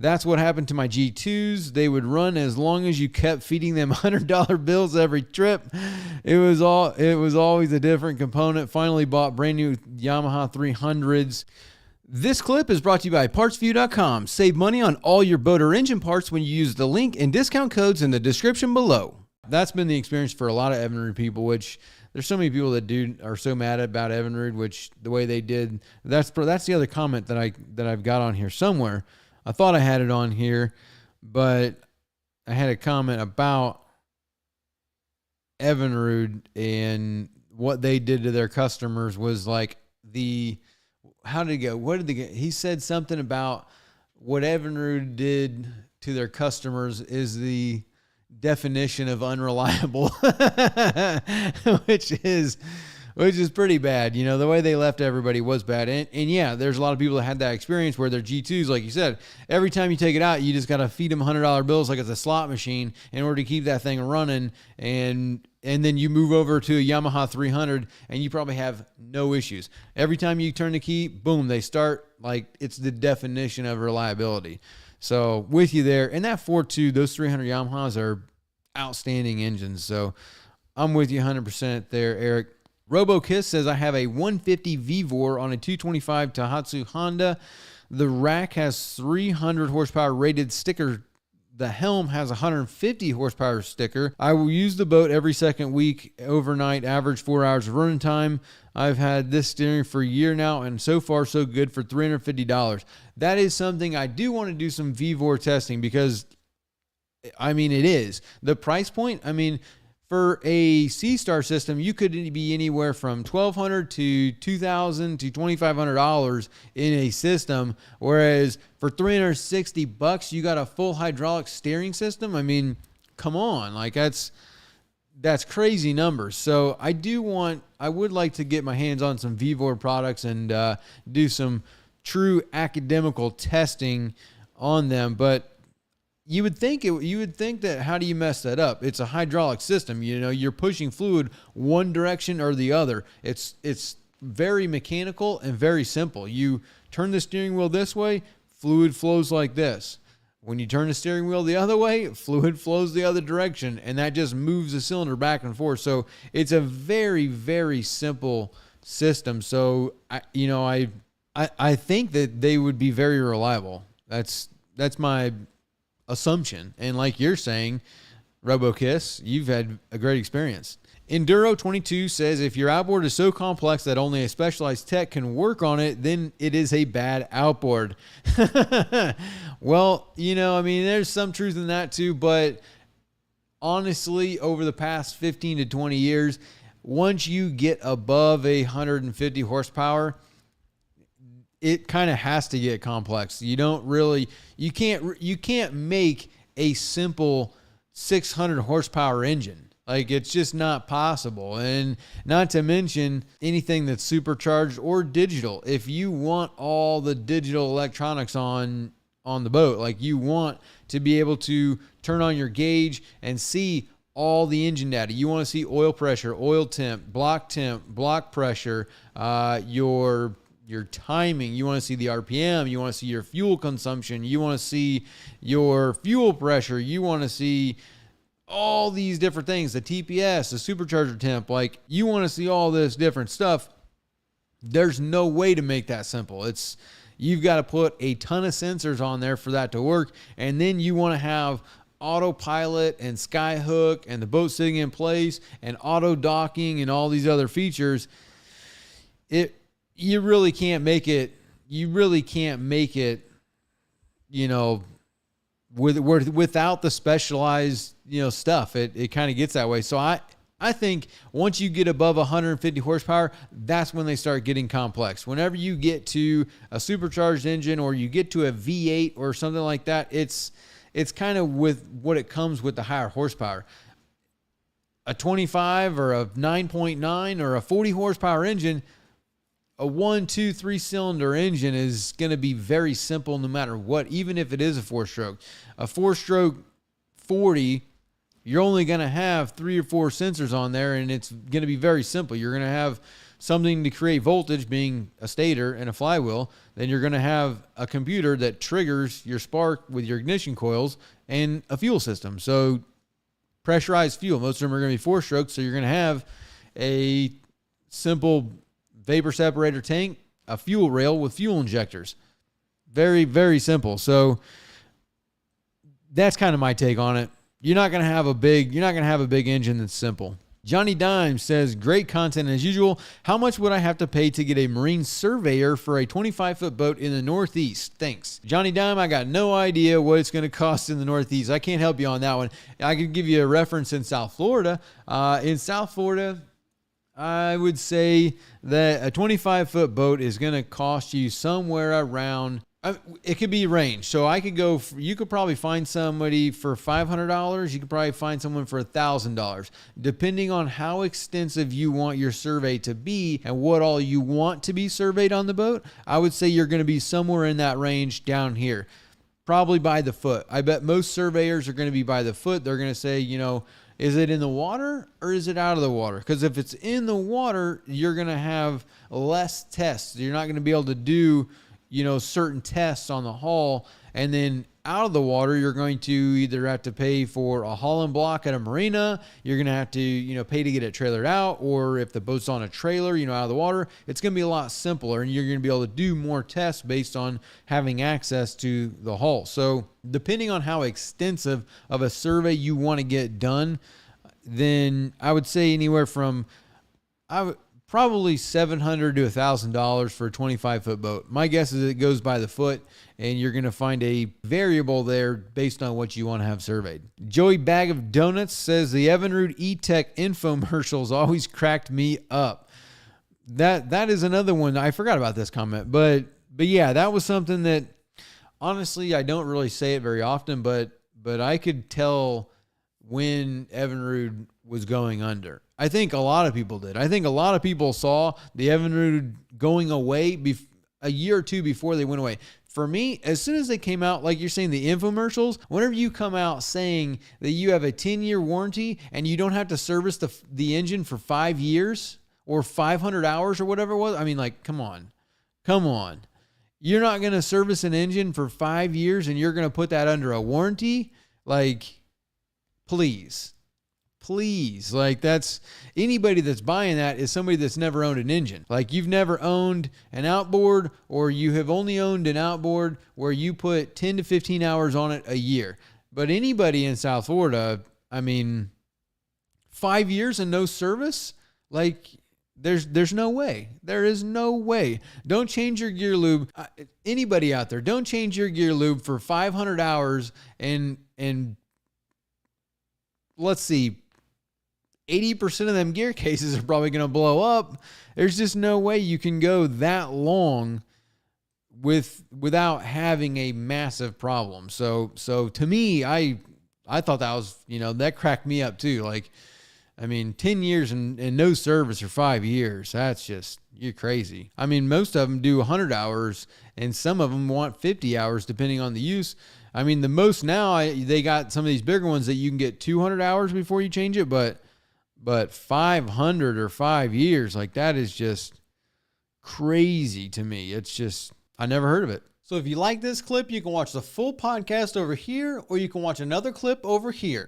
That's what happened to my G2s. They would run as long as you kept feeding them $100 bills every trip. It was always a different component. Finally bought brand new Yamaha 300s. This clip is brought to you by PartsView.com. Save money on all your boat or engine parts when you use the link and discount codes in the description below. That's been the experience for a lot of Evinrude people, which there's so many people that are so mad about Evinrude, which the way they did. That's the other comment that I've got on here somewhere. I thought I had it on here, but I had a comment about Evinrude and what they did to their customers was like how did it go? What did they get? He said something about what Evinrude did to their customers is the definition of unreliable, which is pretty bad. You know, the way they left everybody was bad. And yeah, there's a lot of people that had that experience where their G2s, like you said, every time you take it out, you just got to feed them $100 bills like it's a slot machine in order to keep that thing running. And then you move over to a Yamaha 300 and you probably have no issues. Every time you turn the key, boom, they start. Like, it's the definition of reliability. So with you there. And that 4.2, those 300 Yamahas are outstanding engines. So I'm with you 100% there, Eric. RoboKiss says, I have a 150 VVOR on a 225 Tohatsu Honda. The rack has 300 horsepower rated sticker. The helm has 150 horsepower sticker. I will use the boat every second week, overnight, average 4 hours of running time. I've had this steering for a year now, and so far so good for $350. That is something I do want to do some VVOR testing because, I mean, it is. The price point, I mean, for a C-Star system, you could be anywhere from $1,200 to $2,000 to $2,500 in a system, whereas for $360, you got a full hydraulic steering system. I mean, come on, like that's crazy numbers. So I would like to get my hands on some VVOR products and do some true academical testing on them, but you would think that how do you mess that up? It's a hydraulic system. You know, you're pushing fluid one direction or the other. It's very mechanical and very simple. You turn the steering wheel this way, fluid flows like this. When you turn the steering wheel the other way, fluid flows the other direction, and that just moves the cylinder back and forth. So it's a very, very simple system. So I think that they would be very reliable. That's my assumption. And like you're saying, RoboKiss, you've had a great experience. Enduro22 says, if your outboard is so complex that only a specialized tech can work on it, then it is a bad outboard. Well, you know, I mean, there's some truth in that too, but honestly, over the past 15 to 20 years, once you get above 150 horsepower, it kind of has to get complex. You can't make a simple 600 horsepower engine. Like, it's just not possible. And not to mention anything that's supercharged or digital. If you want all the digital electronics on the boat, like you want to be able to turn on your gauge and see all the engine data. You want to see oil pressure, oil temp, block pressure, your timing. You want to see the RPM. You want to see your fuel consumption. You want to see your fuel pressure. You want to see all these different things, the TPS, the supercharger temp. Like, you want to see all this different stuff. There's no way to make that simple. You've got to put a ton of sensors on there for that to work. And then you want to have autopilot and skyhook and the boat sitting in place and auto docking and all these other features. You really can't make it, you know, without the specialized, you know, stuff. It kind of gets that way. So I think once you get above 150 horsepower, that's when they start getting complex. Whenever you get to a supercharged engine or you get to a V8 or something like that, it's kind of with what it comes with the higher horsepower. A 25 or a 9.9 or a 40 horsepower engine, a 1, 2, 3 cylinder engine is going to be very simple no matter what, even if it is a 4-stroke. A 4-stroke 40, you're only going to have 3 or 4 sensors on there, and it's going to be very simple. You're going to have something to create voltage, being a stator and a flywheel, then you're going to have a computer that triggers your spark with your ignition coils and a fuel system. So pressurized fuel, most of them are going to be 4-stroke. So you're going to have a simple vapor separator tank, a fuel rail with fuel injectors. Very, very simple. So that's kind of my take on it. You're not going to have a big engine that's simple. Johnny Dime says, great content as usual. How much would I have to pay to get a marine surveyor for a 25-foot boat in the Northeast? Thanks. Johnny Dime, I got no idea what it's going to cost in the Northeast. I can't help you on that one. I could give you a reference in South Florida. In South Florida, I would say that a 25-foot boat is going to cost you somewhere around, it could be range. So I could go, you could probably find somebody for $500. You could probably find someone for $1,000, depending on how extensive you want your survey to be and what all you want to be surveyed on the boat. I would say you're going to be somewhere in that range down here, probably by the foot. I bet most surveyors are going to be by the foot. They're going to say, is it in the water or is it out of the water? Because if it's in the water, you're going to have less tests. You're not going to be able to do certain tests on the hull. And then out of the water, you're going to either have to pay for a hauling block at a marina. You're going to have to, pay to get it trailered out. Or if the boat's on a trailer, out of the water, it's going to be a lot simpler. And you're going to be able to do more tests based on having access to the hull. So depending on how extensive of a survey you want to get done, then I would say anywhere from, probably $700 to $1,000 for a 25-foot boat. My guess is it goes by the foot, and you're going to find a variable there based on what you want to have surveyed. Joey Bag of Donuts says the Evinrude E-Tech infomercials always cracked me up. That is another one. I forgot about this comment, but yeah, that was something that honestly I don't really say it very often, but I could tell when Evinrude was going under. I think a lot of people did. I think a lot of people saw the Evinrude going away a year or two before they went away. For me, as soon as they came out, like you're saying, the infomercials, whenever you come out saying that you have a 10-year warranty and you don't have to service the engine for 5 years or 500 hours or whatever it was, I mean, come on. You're not going to service an engine for 5 years and you're going to put that under a warranty? Please. That's anybody that's buying that is somebody that's never owned an engine. You've never owned an outboard, or you have only owned an outboard where you put 10 to 15 hours on it a year. But anybody in South Florida, 5 years and no service, there's no way. There is no way. Don't change your gear lube. Anybody out there, don't change your gear lube for 500 hours and let's see, 80% of them gear cases are probably going to blow up. There's just no way you can go that long without having a massive problem. So to me, I thought that was, that cracked me up too. 10 years and no service for 5 years. That's just, you're crazy. Most of them do 100 hours and some of them want 50 hours depending on the use. The most now, they got some of these bigger ones that you can get 200 hours before you change it, but 500 or 5 years, that is just crazy to me. It's just, I never heard of it. So if you like this clip, you can watch the full podcast over here, or you can watch another clip over here.